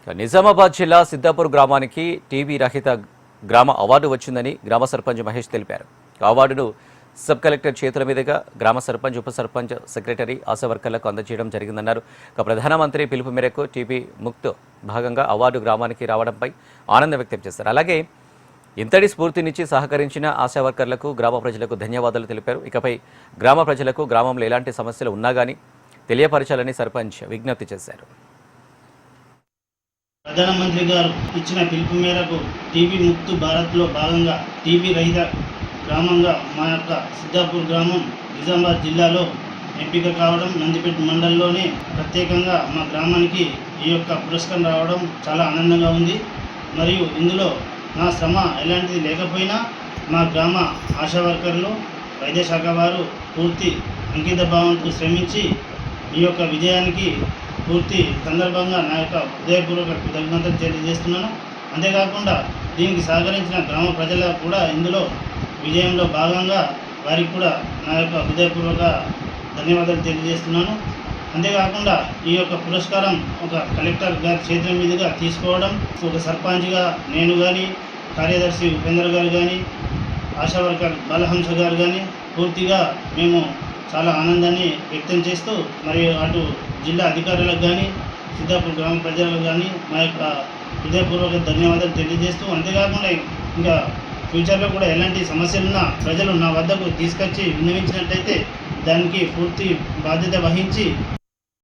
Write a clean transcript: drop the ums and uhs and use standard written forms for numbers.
నిజామాబాద్ జిల్లా సిద్దాపూర్ గ్రామానికి టీవీ రహిత గ్రామ అవార్డు వచ్చిందని గ్రామ సర్పంచ్ మహేష్ తెలిపారు. అవార్డును సబ్ కలెక్టర్ చేతుల మీదుగా గ్రామ సర్పంచ్, ఉప సర్పంచ్, సెక్రటరీ, ఆశా వర్కర్లకు అందజేయడం జరిగిందన్నారు. ప్రధానమంత్రి పిలుపు మేరకు టీవీ ముక్త్ భాగంగా అవార్డు గ్రామానికి రావడంపై ఆనందం వ్యక్తం చేశారు. అలాగే ఇంతటి స్ఫూర్తినిచ్చి సహకరించిన ఆశా వర్కర్లకు, గ్రామ ప్రజలకు ధన్యవాదాలు తెలిపారు. ఇకపై గ్రామ ప్రజలకు గ్రామంలో ఎలాంటి సమస్యలు ఉన్నా గానీ తెలియపరచాలని సర్పంచ్ విజ్ఞప్తి చేశారు. ప్రధానమంత్రి గారు ఇచ్చిన పిలుపు మేరకు టీబీ ముక్తు భారత్లో భాగంగా టీబీ రహిత గ్రామంగా మా యొక్క సిద్దాపూర్ గ్రామం నిజామాబాద్ జిల్లాలో ఎంపిక కావడం, నందిపేట మండలంలోనే ప్రత్యేకంగా మా గ్రామానికి ఈ యొక్క పురస్కారం రావడం చాలా ఆనందంగా ఉంది. మరియు ఇందులో నా శ్రమ ఎలాంటిది లేకపోయినా మా గ్రామ ఆశా వర్కర్లు, వైద్య శాఖ వారు పూర్తి అంకిత భావంతో శ్రమించి ఈ యొక్క విజయానికి పూర్తి సందర్భంగా నా యొక్క హృదయపూర్వక కృతజ్ఞతలు తెలియజేస్తున్నాను. అంతేకాకుండా దీనికి సహకరించిన గ్రామ ప్రజలకు కూడా ఇందులో విజయంలో భాగంగా వారికి కూడా నా యొక్క హృదయపూర్వక ధన్యవాదాలు తెలియజేస్తున్నాను. అంతేకాకుండా ఈ యొక్క పురస్కారం ఒక కలెక్టర్ గారి చేతుల మీదుగా తీసుకోవడం, ఒక సర్పంచ్గా నేను కానీ, కార్యదర్శి ఉపేంద్ర గారు కానీ, ఆశా వర్కర్ బాలహంస గారు కానీ పూర్తిగా మేము చాలా ఆనందాన్ని వ్యక్తం చేస్తూ, మరియు అటు జిల్లా అధికారులకు కానీ, సిద్దాపూర్ గ్రామ ప్రజలకు కానీ మా యొక్క హృదయపూర్వక ధన్యవాదాలు తెలియజేస్తూ, అంతేకాకుండా ఇంకా ఫ్యూచర్లో కూడా ఎలాంటి సమస్యలున్నా ప్రజలు నా వద్దకు తీసుకొచ్చి విన్నవించినట్లయితే దానికి పూర్తి బాధ్యత వహించి